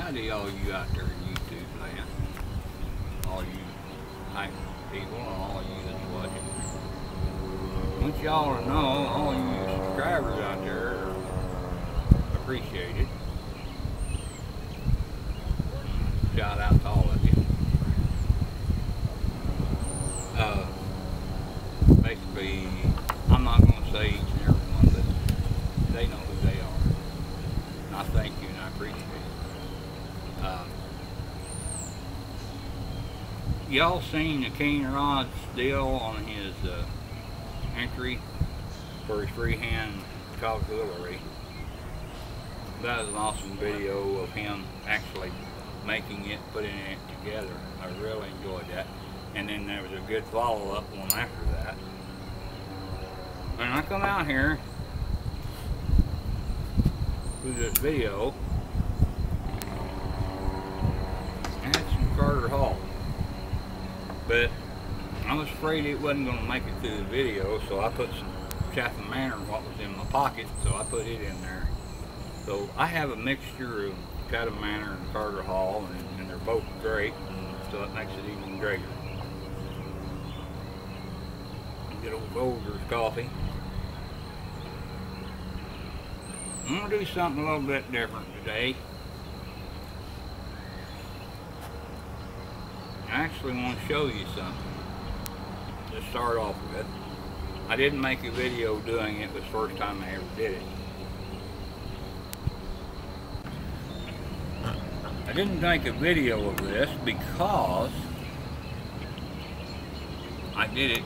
howdy all you out there in YouTube land. All you hype people, all you that's watching. I want y'all to know, all you subscribers out there are appreciated. Shout out to all of you. Basically, I'm not going to say each and every one, but they know who they are. And I thank you and I appreciate it. Y'all seen the GatorJohn's deal on his entry for his freehand cutlery? That was an awesome video of him actually making it, putting it together. I really enjoyed that. And then there was a good follow-up one after that. And I come out here through this video and had some Carter Hall. But I was afraid it wasn't going to make it through the video, so I put some Chatham Manor, what was in my pocket, so I put it in there. So I have a mixture of Chatham Manor and Carter Hall, and they're both great, so it makes it even greater. Good old Folgers coffee. I'm going to do something a little bit different today. I actually want to show you something to start off with. I didn't make a video doing it, it was the first time I ever did it. I didn't make a video of this because I did it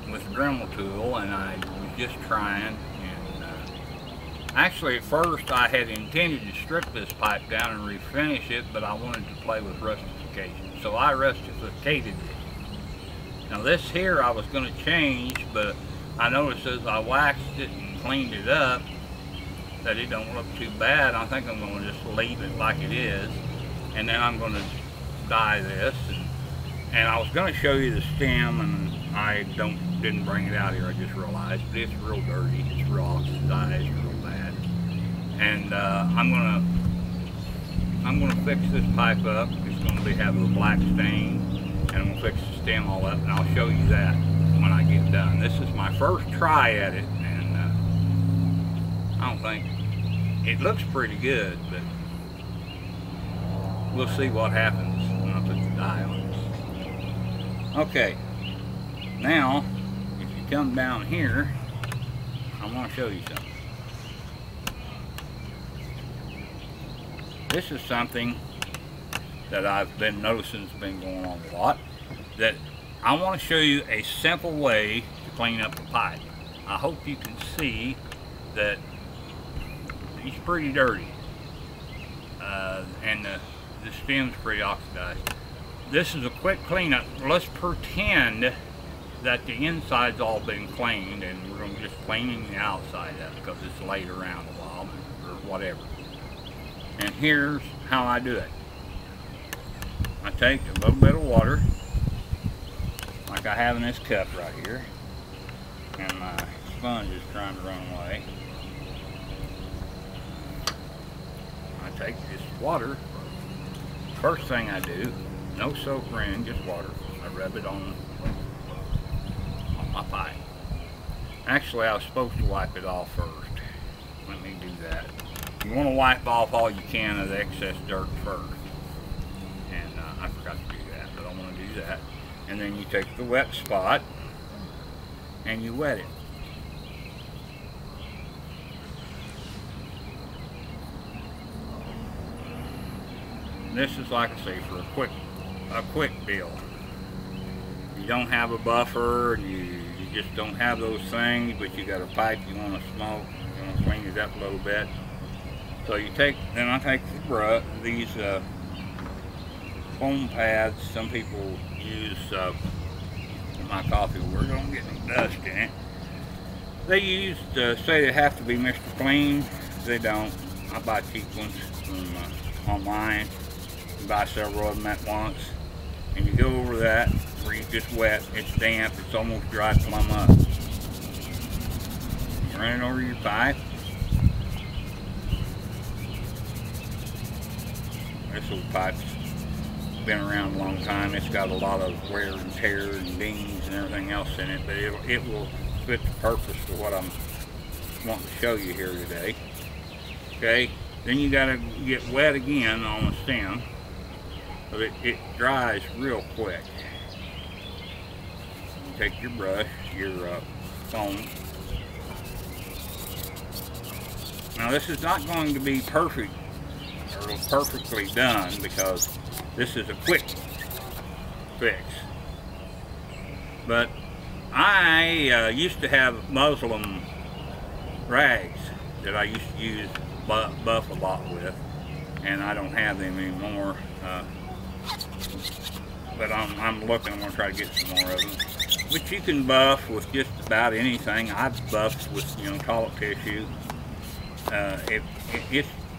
with a Dremel tool and I was just trying. Actually, at first I had intended to strip this pipe down and refinish it, but I wanted to play with rustification. So I rusticated it. Now this here I was going to change, but I noticed as I waxed it and cleaned it up that it don't look too bad. I think I'm going to just leave it like it is. And then I'm going to dye this. And I was going to show you the stem, and I didn't bring it out here, I just realized. But it's real dirty, it's raw, it's dyed, it's real bad. And I'm gonna fix this pipe up. It's gonna have a black stain, and I'm gonna fix the stem all up, and I'll show you that when I get done. This is my first try at it, and I don't think it looks pretty good, but we'll see what happens when I put the dye on this. Okay, now if you come down here, I want to show you something. This is something that I've been noticing has been going on a lot, that I want to show you a simple way to clean up a pipe. I hope you can see that it's pretty dirty, and the stem's pretty oxidized. This is a quick cleanup. Let's pretend that the inside's all been cleaned, and we're going to just cleaning the outside up because it's laid around a while or whatever. And here's how I do it. I take a little bit of water, like I have in this cup right here, and my sponge is trying to run away. I take this water, first thing I do, no soap or anything, just water. I rub it on my pipe. Actually, I was supposed to wipe it off first. Let me do that. You want to wipe off all you can of the excess dirt first. And I forgot to do that, but I want to do that. And then you take the wet spot and you wet it. This is, like I say, for a quick deal. You don't have a buffer, you just don't have those things, but you got a pipe you want to smoke, you want to clean it up a little bit. So you take, then I take the brush, these foam pads. Some people use my coffee, we're going to get some dust in it. They use say they have to be Mr. Clean. They don't. I buy cheap ones from online. You buy several of them at once, and you go over that where you just wet. It's damp. It's almost dry plumb up. You run it over your pipe. This old pipe's been around a long time. It's got a lot of wear and tear and dings and everything else in it, but it will fit the purpose for what I'm wanting to show you here today. Okay, then you got to get wet again on the stem, so it dries real quick. You take your brush, your foam. Now this is not going to be perfect or perfectly done, because this is a quick fix. But I used to have Muslim rags that I used to use buff a lot with, and I don't have them anymore. But I'm looking. I'm going to try to get some more of them. But you can buff with just about anything. I've buffed with, you know, toilet tissue.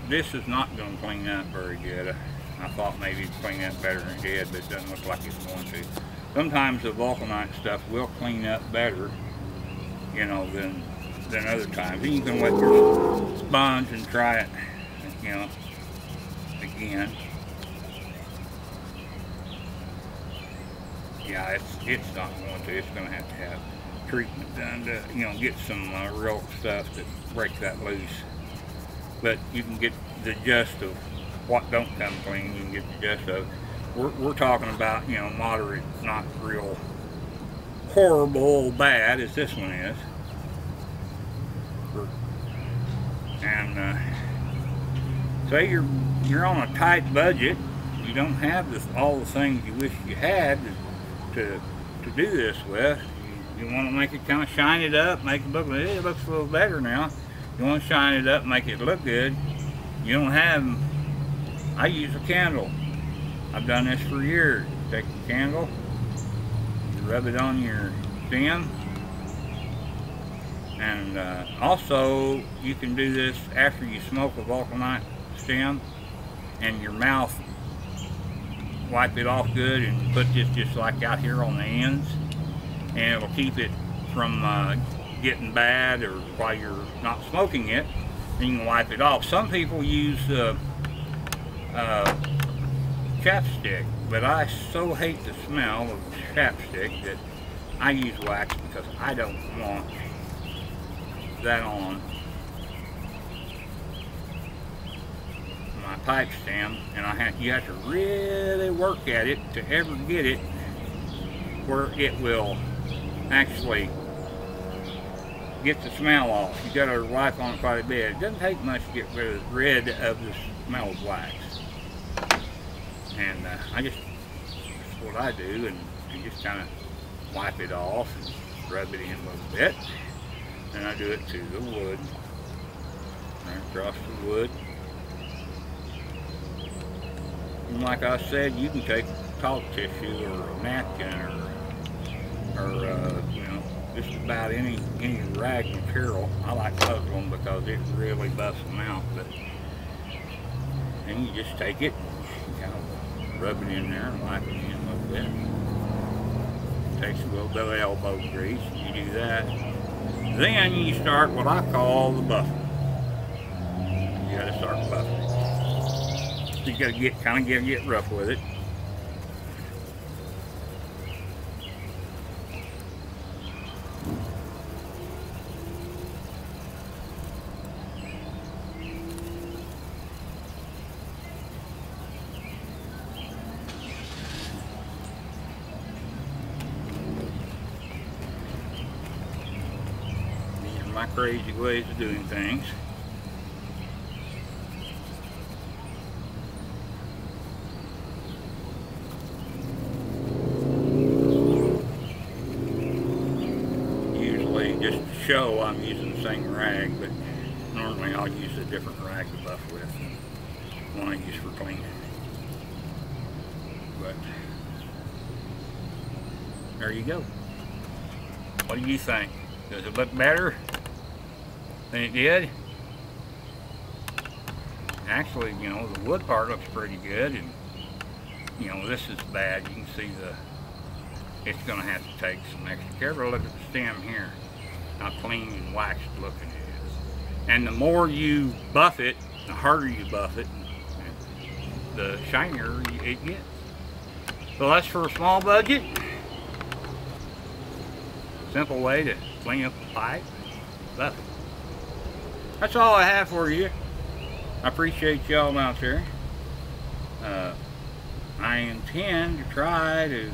This is not going to clean up very good. I thought maybe it'd clean up better than it did, but it doesn't look like it's going to. Sometimes the vulcanite stuff will clean up better, you know, than other times. Then you can wet your sponge and try it, you know, again. Yeah, it's not going to. It's going to have treatment done to, you know, get some real stuff to break that loose. But you can get the gist of what don't come clean. You can get the gist of. We're talking about, you know, moderate, not real horrible bad as this one is. And say you're on a tight budget, you don't have all the things you wish you had to do this with. You want to make it kind of shine it up, make it look, hey, it looks a little better now. You want to shine it up, make it look good. You don't have, I use a candle. I've done this for years. Take a candle, you rub it on your stem, and also you can do this after you smoke a vulcanite stem, and your mouth, wipe it off good and put this just like out here on the ends, and it'll keep it from getting bad, or while you're not smoking it, then you can wipe it off. Some people use chapstick, but I so hate the smell of chapstick that I use wax, because I don't want that on my pipe stem, and you have to really work at it to ever get it where it will actually get the smell off. You got to wipe on it quite a bit. It doesn't take much to get rid of the smell of wax. And that's what I do, and you just kind of wipe it off and rub it in a little bit. And I do it to the wood, right across the wood. And like I said, you can take toilet tissue or a napkin or you know, just about any rag material. I like Muslim because it really busts them out. But then you just take it, kind of rub it in there and wipe it in a little bit. Takes a little bit of elbow grease. You do that. Then you start what I call the buffing. You got to start buffing. So you got to get rough with it. My crazy ways of doing things. Usually, just to show, I'm using the same rag, but normally I'll use a different rag to buff with, one I use for cleaning. But there you go. What do you think? Does it look better than it did? Actually, you know, the wood part looks pretty good, and you know, this is bad. You can see it's going to have to take some extra care. Look at the stem here, how clean and waxed looking it is. And the more you buff it, the harder you buff it. the shinier it gets. So that's for a small budget. Simple way to clean up the pipe. That's all I have for you. I appreciate y'all out there. I intend to try to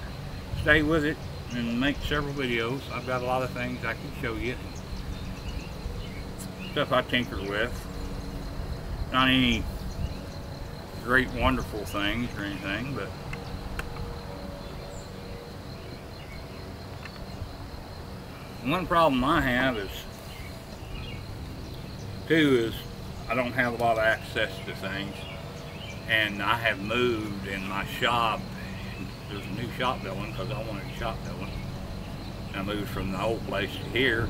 stay with it and make several videos. I've got a lot of things I can show you. Stuff I tinker with. Not any great wonderful things or anything, but one problem I have is I don't have a lot of access to things, and I have moved in my shop. There's a new shop building because I wanted a shop building. I moved from the old place to here,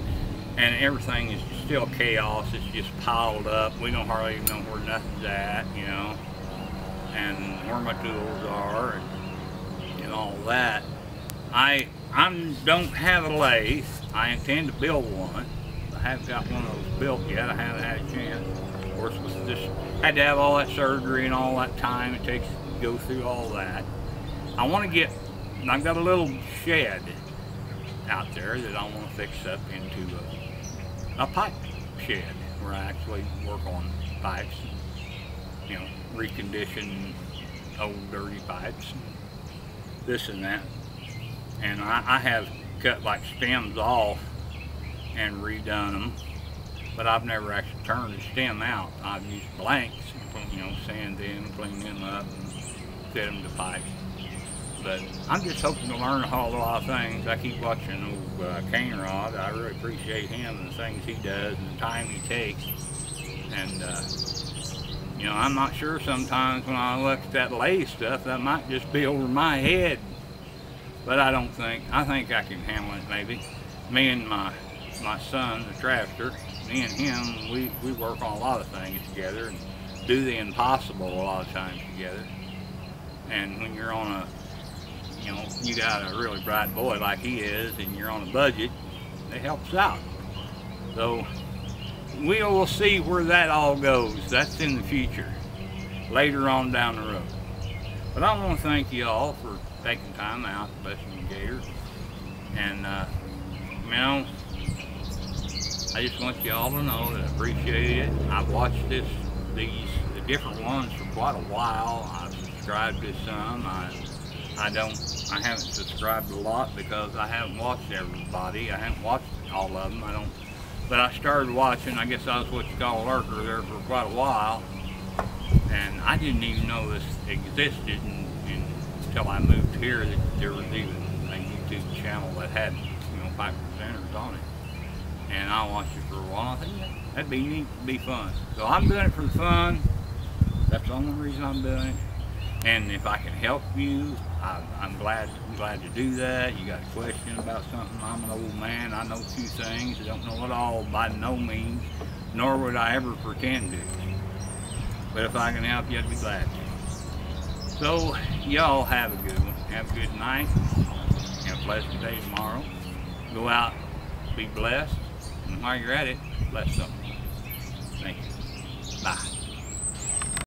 and everything is still chaos. It's just piled up. We don't hardly even know where nothing's at, you know, and where my tools are and all that. I don't have a lathe. I intend to build one. I haven't got one of those built yet. I haven't had a chance. Of course, with this, had to have all that surgery and all that time it takes to go through all that. I want to get, I've got a little shed out there that I want to fix up into a pipe shed where I actually work on pipes, you know, recondition old dirty pipes, this and that. And I have cut like stems off and redone them, but I've never actually turned a stem out. I've used blanks, you know, sand in, clean them up, and fit them to pipes. But I'm just hoping to learn a whole lot of things. I keep watching old Cane Rod. I really appreciate him and the things he does and the time he takes. And you know, I'm not sure sometimes when I look at that lathe stuff, that might just be over my head. But I don't think, I think I can handle it maybe. Me and my son, the Traster, me and him, we work on a lot of things together and do the impossible a lot of times together. And when you're on a, you know, you got a really bright boy like he is and you're on a budget, it helps out. So we will see where that all goes. That's in the future, later on down the road. But I want to thank you all for taking time out to listen to Gator. And you know, I just want you all to know that I appreciate it. I've watched the different ones for quite a while. I've subscribed to some. I haven't subscribed a lot because I haven't watched everybody. I haven't watched all of them. But I started watching. I guess I was what you call a lurker there for quite a while, and I didn't even know this existed until I moved here. That there was even a YouTube channel that had, you know, pipe presenters on it, and I watched it for a while. I think that'd be neat, be fun. So I'm doing it for fun. That's the only reason I'm doing it. And if I can help you, I'm glad to do that. You got a question about something? I'm an old man. I know a few things. I don't know it all by no means, nor would I ever pretend to. But if I can help you, I'd be glad to. So y'all have a good one. Have a good night. Have a pleasant day tomorrow. Go out, be blessed, and while you're at it, bless something. Thank you. Bye.